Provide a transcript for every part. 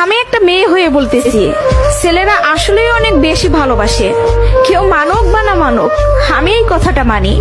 আমি একটা মেয়ে হয়ে বলতেছি, ছেলেরা আসলেই অনেক বেশি ভালোবাসে। কেউ মানুক বা না মানুক, আমি এই কথাটা মানি।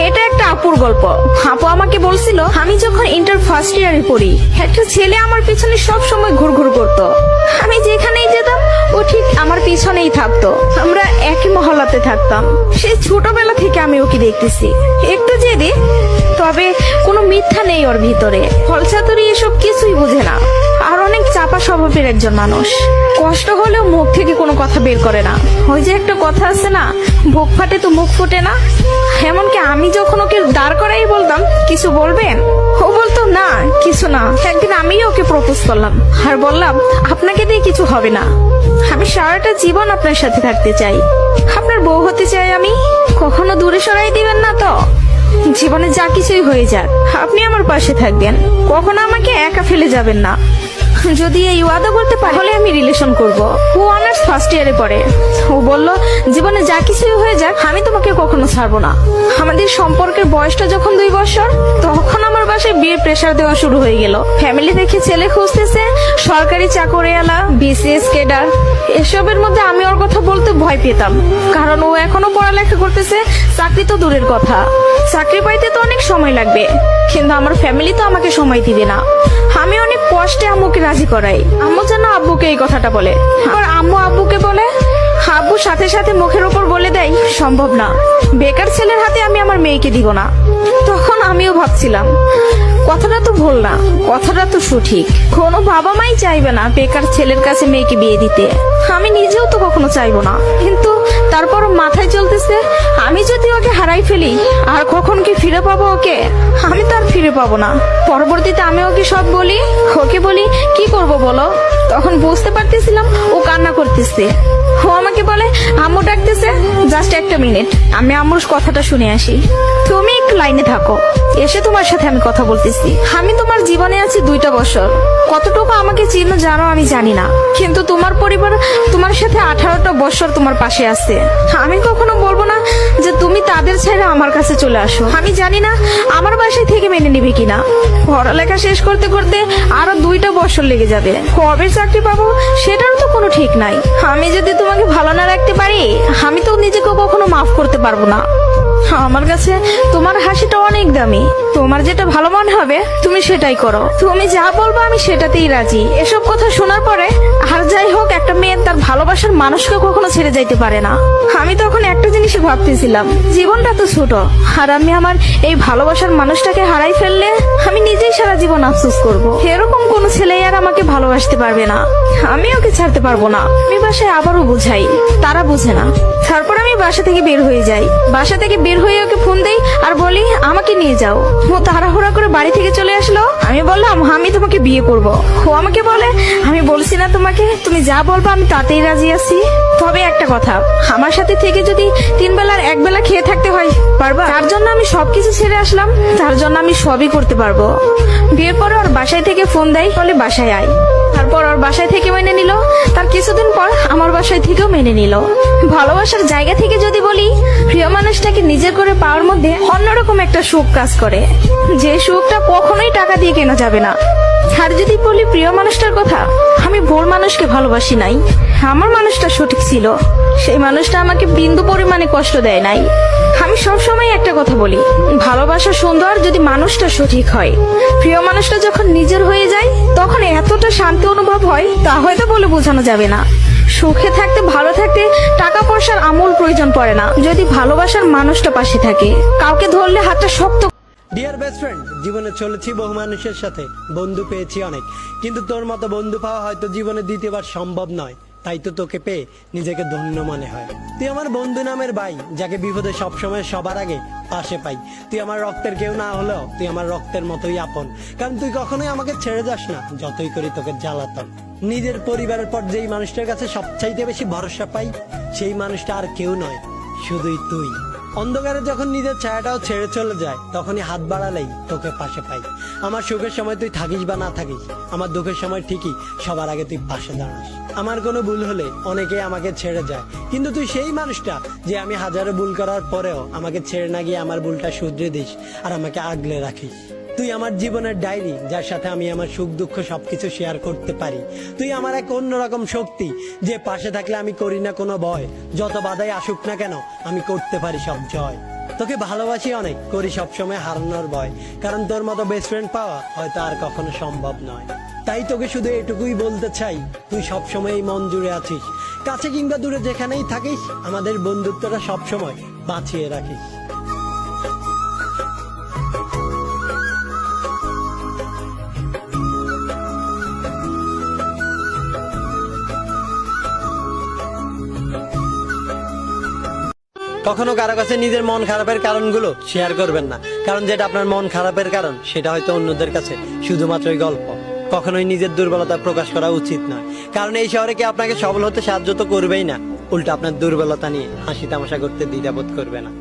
এটা একটা আপুর গল্প। আপু আমাকে বলছিল, আমি যখন ইন্টার ফার্স্ট ইয়ারে পড়ি, একটা ছেলে আমার পিছনে সব সময় ঘুরঘুর করতো। আমি যেখানেই যেতাম ও ঠিক আমার পিছনেই থাকতো। আমরা একই মহল্লাতে থাকতাম। সেই ছোটবেলা থেকে আমি ওকে দেখতেছি। একটু জেদি, তবে কোনো মিথ্যা নেই ওর ভিতরে। ফলচাতুরি এসব কিছুই বুঝে না, আর অনেক চাপা স্বভাবের একজন মানুষ। কষ্ট হলেও মুখ থেকে কোনো কথা বের করে না। ওই যে একটা কথা আছে না, বুক ফাটে তো মুখ ফোটে না। এমনকি আমি যখন ওকে দাঁড় করাই বলতাম, কিছু বলবেন, ও বলতো না কিছু না। একদিন আমিও ওকে প্রপোজ করলাম আর বললাম, আপনাকে দিয়ে কিছু হবে না, আমি সারাটা জীবন আপনার সাথে থাকতে চাই, আপনার বউ হতে চাই আমি। কখনো দূরে সরাই দিবেন না তো? জীবনে যা কিছুই হয়ে যাক, আপনি আমার পাশে থাকবেন, কখনো আমাকে একা ফেলে যাবেন না। যদি এই ওয়াদা করতে পারে তাহলে আমি রিলেশন করব। ও অনার্স ফার্স্ট ইয়ারে পড়ে। ও বলল, জীবনে যা কিছুই হয়ে যাক আমি তোমাকে কখনো ছাড়বো না। আমাদের সম্পর্কের বয়সটা যখন 2 বছর, তখন আমার বাসায় বিয়ের প্রেসার দেওয়া শুরু হয়ে গেল। ফ্যামিলি দেখে ছেলে খুঁজতেছে, সরকারি চাকরিওয়ালা, বিসিএস ক্যাডার। এসবের মধ্যে আমি ওর কথা বলতে ভয় পেতাম, কারণ ও এখনো পড়ালেখা করতেছে। চাকরি তো দূরের কথা, চাকরি পাইতে তো অনেক সময় লাগবে, কিন্তু আমার ফ্যামিলি তো আমাকে সময় দিবে না। আমি অনেক কষ্টে আম্মুকে রাজি করাই। আম্মু যেন আব্বুকে এই কথাটা বলে, আর আম্মু আব্বুকে বলে। আব্বু সাথে সাথে মুখের উপর বলে দেয়, সম্ভব না, বেকার ছেলের হাতে আমি আমার মেয়েকে দিব না। তখন আমিও ভাবছিলাম, কথাটা তো ভুল না, কথাটা তো সঠিক। কোনো বাবা মাই চাইবে না বেকার ছেলের কাছে মেয়েকে বিয়ে দিতে। আমি নিজেও তো কখনো চাইবো না, কিন্তু তারপরও মাথায় চলতেছে, আমি যদি ওকে হারাই ফেলি আর কখন কি ফিরে পাবো ওকে? আমি তো আর ফিরে পাবো না। পরবর্তীতে আমি ওকে সব বলি, ওকে বলি কি করব বলো। তখন বুঝতে পারতেছিলাম ও কান্না করতেছে। ও আমাকে বলে, আম্মু ডাকতেছে, জাস্ট একটা মিনিট, আমি আম্মুর কথাটা শুনে আসি। তুমি একটু লাইনে থাকো, এসে তোমার সাথে আমি কথা বলতেছি। আমি তোমার জীবনে আছি 2টা বছর, কতটুকু আমাকে চিনো জানো আমি জানি না, কিন্তু তোমার পরিবার তোমার সাথে 18টা বছর তোমার পাশে আছে। আমি কখনো বলবো না যে তুমি তাদের ছেড়ে আমার কাছে চলে আসো। আমি জানি না আমার বাসায় থেকে মেনে নিবে কিনা। পড়ালেখা শেষ করতে করতে আরো 2টা বছর লেগে যাবে। কবে চাকরি পাবো সেটারও তো কোনো ঠিক নাই। আমি যদি তোমাকে ভালো না রাখতে পারি, আমি তো নিজেকে কখনো মাফ করতে পারবো না। আমার কাছে তোমার হাসিটা অনেক দামি। তোমার যেটা ভালো মনে হবে তুমি সেটাই করো। তুমি যা বলবো আমি সেটাতেই রাজি। এসব কথা শোনার পরে, আর যাই হোক, একটা মেয়ে তার ভালোবাসার মানুষকে কখনো ছেড়ে যাইতে পারে না। আমি তখন একটা জিনিসই ভাবতেছিলাম, জীবনটা তো ছোট, আর আমি আমার এই ভালোবাসার মানুষটাকে হারাই ফেললে আমি নিজেই সারা জীবন আফসোস করব। এরকম কোন ছেলে আর আমাকে ভালোবাসতে পারবে না, আমি ওকে ছাড়তে পারবো না। আমি বাসায় আবারও বুঝাই, তারা বুঝে না। তারপর আমি বাসা থেকে বের হয়ে যাই। বাসা থেকে বের হয়ে ওকে ফোন দেই আর বলি, আমাকে নিয়ে যাও। ও তাড়াহুড়া করে বাড়ি থেকে চলে আসলো। আমি বললাম, আমি তোমাকে বিয়ে করব। ও আমাকে বলে, আমি বলছি না তোমাকে, তুমি যা বলবো আমি তাতেই রাজি আছি। তবে একটা কথা, আমার সাথে থেকে যদি 3 বেলার 1 বেলা খেয়ে থাকতে হয় পারবা? তার জন্য আমি সবকিছু ছেড়ে আসলাম, তার জন্য আমি সবই করতে পারবো। বিয়ের পরে ওর বাসায় থেকে ফোন দেয়, বলে বাসায় আয়। তারপর ওর বাসায় থেকে মেনে নিল। তার কিছুদিন পর আমার বাসায় থেকেও মেনে নিল। ভালোবাসার জায়গা থেকে যদি বলি, প্রিয় মানুষটাকে নিজের করে পাওয়ার মধ্যে অন্যরকম একটা সুখ কাজ করে, যে সুখটা কখনোই টাকা দিয়ে কেনা যাবে না। আর যদি বলি প্রিয় মানুষটার কথা, আমি ভুল মানুষকে ভালোবাসি নাই, আমার মানুষটা সঠিক ছিল। সেই মানুষটা আমাকে বিন্দু পরিমাণে কষ্ট দেয় নাই। আমি সবসময় একটা কথা বলি, ভালোবাসা সুন্দর যদি মানুষটা সঠিক হয়। প্রিয় মানুষটা যখন নিজের হয়ে যায়, তখন এতটা শান্তি অনুভব হয়, তা হয়তো বলে বোঝানো যাবে না। সুখে থাকতে, ভালো থাকতে টাকা পয়সার আমূল প্রয়োজন পড়ে না, যদি ভালোবাসার মানুষটা পাশে থাকে। কাউকে ধরলে হাতটা শক্ত। ডিয়ার বেস্ট ফ্রেন্ড, জীবনে চলেছি বহু মানুষের সাথে, বন্ধু পেয়েছি অনেক, কিন্তু তোর মতো বন্ধু পাওয়া হয়তো জীবনে দ্বিতীয়বার সম্ভব নয়। তাই তো তোকে পেয়ে নিজেকে ধন্য মনে হয়। তুই আমার বন্ধু নামের ভাই, যাকে বিপদে সবসময় সবার আগে পাশে পাই। তুই আমার রক্তের কেউ না হলেও তুই আমার রক্তের মতোই আপন, কারণ তুই কখনোই আমাকে ছেড়ে যাস না, যতই করি তোকে জ্বালাতন। নিজের পরিবারের পর যেই মানুষটার কাছে সবচাইতে বেশি ভরসা পাই, সেই মানুষটা আর কেউ নয়, শুধুই তুই। অন্ধকারে যখন নিজের ছায়াটাও ছেড়ে চলে যায়, তখনই হাত বাড়ালেই তোকে পাশে পাই। আমার সুখের সময় তুই থাকিস বা না থাকিস, আমার দুঃখের সময় ঠিকই সবার আগে তুই পাশে দাঁড়াস। আমার কোনো ভুল হলে অনেকে আমাকে ছেড়ে যায়, কিন্তু তুই সেই মানুষটা যে আমি হাজারো ভুল করার পরেও আমাকে ছেড়ে না গিয়ে আমার ভুলটা শুধরে দিস আর আমাকে আগলে রাখিস। তুই আমার জীবনের ডায়েরি, যার সাথে আমি আমার সুখ দুঃখ সবকিছু শেয়ার করতে পারি। তুই আমার এক অন্যরকম শক্তি, যে পাশে থাকলে আমি করি না কোনো ভয়। যত বাধাই আসুক না কেন, আমি করতে পারি সব জয়। তোকে ভালোবাসি অনেক, করি সবসময় হারানোর ভয়, কারণ তোর মতো বেস্ট ফ্রেন্ড পাওয়া হয়তো আর কখনো সম্ভব নয়। তাই তোকে শুধু এটুকুই বলতে চাই, তুই সবসময় এই মন জুড়ে আছিস। কাছে কিংবা দূরে যেখানেই থাকিস, আমাদের বন্ধুত্বটা সবসময় বাঁচিয়ে রাখিস। কখনো কারো কাছে নিজের মন খারাপের কারণগুলো শেয়ার করবেন না, কারণ যেটা আপনার মন খারাপের কারণ, সেটা হয়তো অন্যদের কাছে শুধুমাত্রই গল্প। কখনোই নিজের দুর্বলতা প্রকাশ করা উচিত নয়, কারণ এই শহরে কি আপনাকে সফল হতে সাহায্য তো করবেই না, উল্টা আপনার দুর্বলতা নিয়ে হাসি তামাশা করতে দ্বিধাবোধ করবে না।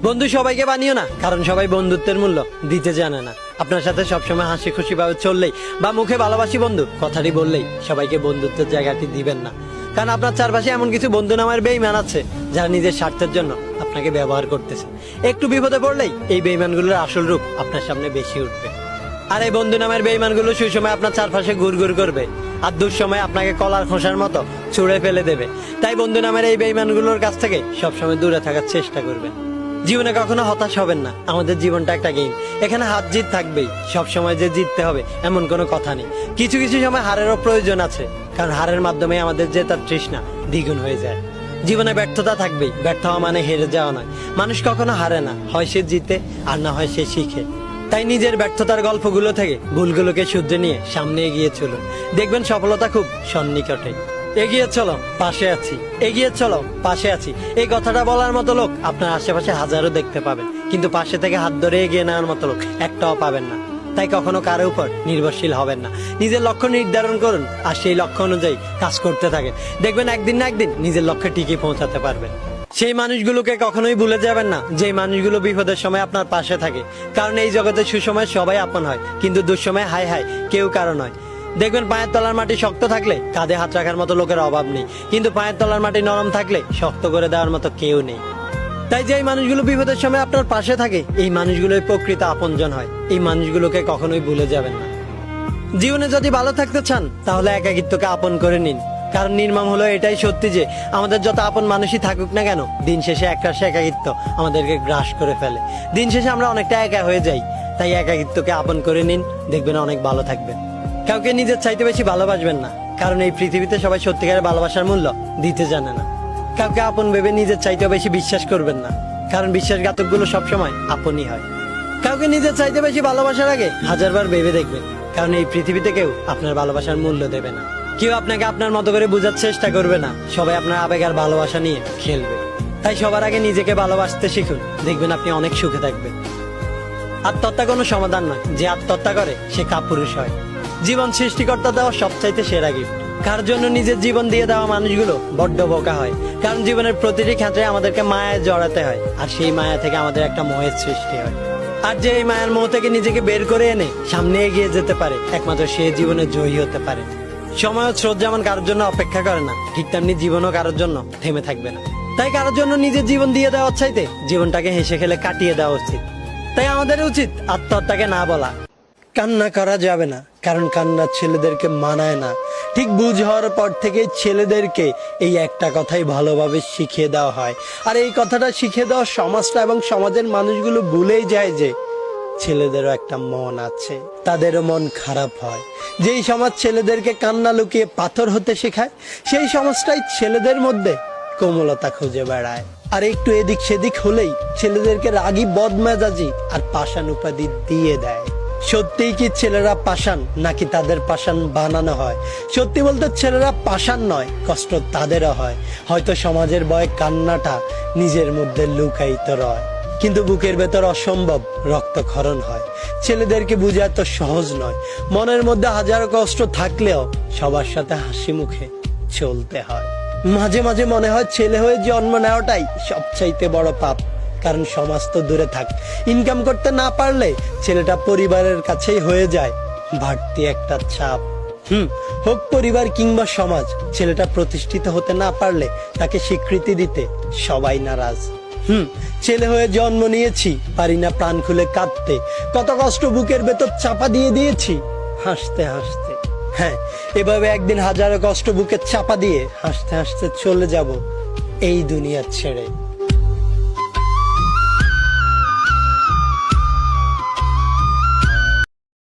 বন্ধু সবাইকে বানিও না, কারণ সবাই বন্ধুত্বের মূল্য দিতে জানে না। আপনার সাথে সবসময় হাসি খুশি ভাবে চললেই বা মুখে ভালোবাসি বন্ধু কথাটি বললেই সবাইকে বন্ধুত্বের জায়গাটি দিবেন না, কারণ আপনার চারপাশে এমন কিছু বন্ধু নামের বেঈমান আছে, যারা নিজের স্বার্থের জন্য আপনাকে ব্যবহার করতেছে। একটু বিপদে পড়লেই এই বেঈমানগুলোর আসল রূপ আপনার সামনে বেশি উঠবে। আর এই বন্ধু নামের বেঈমানগুলো সুসময় আপনার চারপাশে ঘুরঘুর করবে, আর দুঃসময় আপনাকে কলার খোসার মতো ছুঁড়ে ফেলে দেবে। তাই বন্ধু নামের এই বেঈমানগুলোর কাছ থেকে সবসময় দূরে থাকার চেষ্টা করবেন। জীবনে কখনো হতাশ হবেন না, আমাদের জীবনটা একটা গেম, এখানে হার জিত থাকবেই। সবসময় যে জিততে হবে এমন কোনো কথা নেই, কিছু কিছু সময় হারেরও প্রয়োজন আছে, কারণ হারের মাধ্যমে আমাদের জেতার তৃষ্ণা দ্বিগুণ হয়ে যায়। জীবনে ব্যর্থতা থাকবেই, ব্যর্থ হওয়া মানে হেরে যাওয়া নয়। মানুষ কখনো হারে না, হয় সে জিতে আর না হয় সে শিখে। তাই নিজের ব্যর্থতার গল্পগুলো থেকে ভুলগুলোকে শুধরে নিয়ে সামনে এগিয়ে চলুন, দেখবেন সফলতা খুব সন্নিকটে। এগিয়ে চলো পাশে আছি, এগিয়ে চলো পাশে আছি, এই কথাটা বলার মতো লোক আপনার আশেপাশে হাজারো দেখতে পাবেন, কিন্তু পাশে থেকে হাত ধরে এগিয়ে নেওয়ার মতো লোক একটাও পাবেন না। তাই কখনো কারো উপর নির্ভরশীল হবেন না, নিজের লক্ষ্য নির্ধারণ করুন আর সেই লক্ষ্য অনুযায়ী কাজ করতে থাকেন, দেখবেন একদিন না একদিন নিজের লক্ষ্যে ঠিকই পৌঁছাতে পারবেন। সেই মানুষগুলোকে কখনোই ভুলে যাবেন না, যে মানুষগুলো বিপদের সময় আপনার পাশে থাকে, কারণ এই জগতে সুসময় সবাই আপন হয়, কিন্তু দুঃসময় হাই হাই কেউ কারো নয়। দেখবেন পায়ের তলার মাটি শক্ত থাকলে কাঁধে হাত রাখার মতো লোকের অভাব নেই, কিন্তু পায়ের তলার মাটি নরম থাকলে শক্ত করে দেওয়ার মতো কেউ নেই। তাই যে মানুষগুলো বিপদের সময় আপনার পাশে থাকে, এই মানুষগুলোই প্রকৃত আপনজন হয়, এই মানুষগুলোকে কখনোই ভুলে যাবেন না। জীবনে যদি ভালো থাকতে চান, তাহলে একাকিত্বকে আপন করে নিন, কারণ নির্মম হলো এটাই সত্যি যে আমাদের যত আপন মানুষই থাকুক না কেন, দিন শেষে একরাশে একাকিত্ব আমাদেরকে গ্রাস করে ফেলে। দিন শেষে আমরা অনেকটা একা হয়ে যাই। তাই একাকিত্বকে আপন করে নিন, দেখবেন অনেক ভালো থাকবেন। কাউকে নিজের চাইতে বেশি ভালোবাসবেন না, কারণ এই পৃথিবীতে সবাই সত্যিকারের ভালোবাসার মূল্য দিতে জানে না। কাউকে আপন ভেবে নিজের চাইতে বেশি বিশ্বাস করবেন না, কারণ বিশ্বাসঘাতকগুলো সবসময় আপনই হয়। কাউকে নিজের চাইতে বেশি ভালোবাসার আগে হাজারবার ভেবে দেখবেন, কারণ এই পৃথিবীতে কেউ আপনার ভালোবাসার মূল্য দেবে না, কেউ আপনাকে আপনার মতো করে বোঝার চেষ্টা করবে না, সবাই আপনার আবেগ আর ভালোবাসা নিয়ে খেলবে। তাই সবার আগে নিজেকে ভালোবাসতে শিখুন, দেখবেন আপনি অনেক সুখে থাকবেন। আত্মহত্যা কোনো সমাধান নয়, যে আত্মহত্যা করে সে কাপুরুষ হয়। জীবন সৃষ্টিকর্তা দেওয়া সবচাইতে সেরা গিফট। কার জন্য নিজের জীবন দিয়ে দেওয়া মানুষগুলো বড্ড বোকা হয়, কারণ জীবনের প্রতিটি ক্ষেত্রে আমাদেরকে মায়ায় জড়াতে হয়, আর সেই মায়া থেকে আমাদের একটা মোহের সৃষ্টি হয়। আর যে এই মায়ার মোহ থেকে নিজেকে বের করে এনে সামনে এগিয়ে যেতে পারে, একমাত্র সে জীবনে জয়ী হতে পারে। সময় ও স্রোত যেমন কারোর জন্য অপেক্ষা করে না, ঠিক তেমনি জীবনও কারোর জন্য থেমে থাকবে না। তাই কারোর জন্য নিজের জীবন দিয়ে দেওয়ার চাইতে জীবনটাকে হেসে খেলে কাটিয়ে দেওয়া উচিত। তাই আমাদের উচিত আত্মহত্যাকে না বলা। কান্না করা যাবে না, কারণ কান্না ছেলেদেরকে মানায় না। ঠিক বুঝ হওয়ার পর থেকে ছেলেদেরকে এই একটা কথাই ভালোভাবে শিখিয়ে দেওয়া হয়, আর এই কথাটা শিখিয়ে দেওয়া সমাজটা এবং সমাজের মানুষগুলো ভুলেই যায় যে ছেলেদেরও একটা মন আছে, তাদেরও মন খারাপ হয়। যেই সমাজ ছেলেদেরকে কান্না লুকিয়ে পাথর হতে শেখায়, সেই সমাজটাই ছেলেদের মধ্যে কোমলতা খুঁজে বেড়ায়। আর একটু এদিক সেদিক হলেই ছেলেদেরকে রাগী বদমেজাজি আর পাষাণ উপাধি দিয়ে দেয়। সত্যিই কি ছেলেরা পাষাণ, নাকি তাদের পাষাণ বানানো হয়? সত্যি বলতে ছেলেরা পাষাণ নয়, কষ্ট তাদেরও হয়। হয়তো সমাজের ভয়ে কান্নাটা নিজের মধ্যে লুকায়িত রয়, কিন্তু বুকের ভেতর অসম্ভব রক্তক্ষরণ হয়। ছেলেদেরকে বোঝা এত সহজ নয়, মনের মধ্যে হাজারো কষ্ট থাকলেও সবার সাথে হাসি মুখে চলতে হয়। মাঝে মাঝে মনে হয় ছেলে হয়ে জন্ম নেওয়াটাই সবচাইতে বড় পাপ, কারণ সমাজ তো দূরে থাক, ইনকাম করতে না পারলে ছেলেটা পরিবারের কাছেই হয়ে যায় বাড়তি একটা চাপ। হোক পরিবার কিংবা সমাজ, ছেলেটা প্রতিষ্ঠিত হতে না পারলে তাকে স্বীকৃতি দিতে সবাই নারাজ। ছেলে হয়ে জন্ম নিয়েছি, পারি না প্রাণ খুলে কাঁদতে, কত কষ্ট বুকের ভেতর চাপা দিয়ে দিয়েছি হাসতে হাসতে। হ্যাঁ, এভাবে একদিন হাজারো কষ্ট বুকে চাপা দিয়ে হাসতে হাসতে চলে যাব এই দুনিয়া ছেড়ে।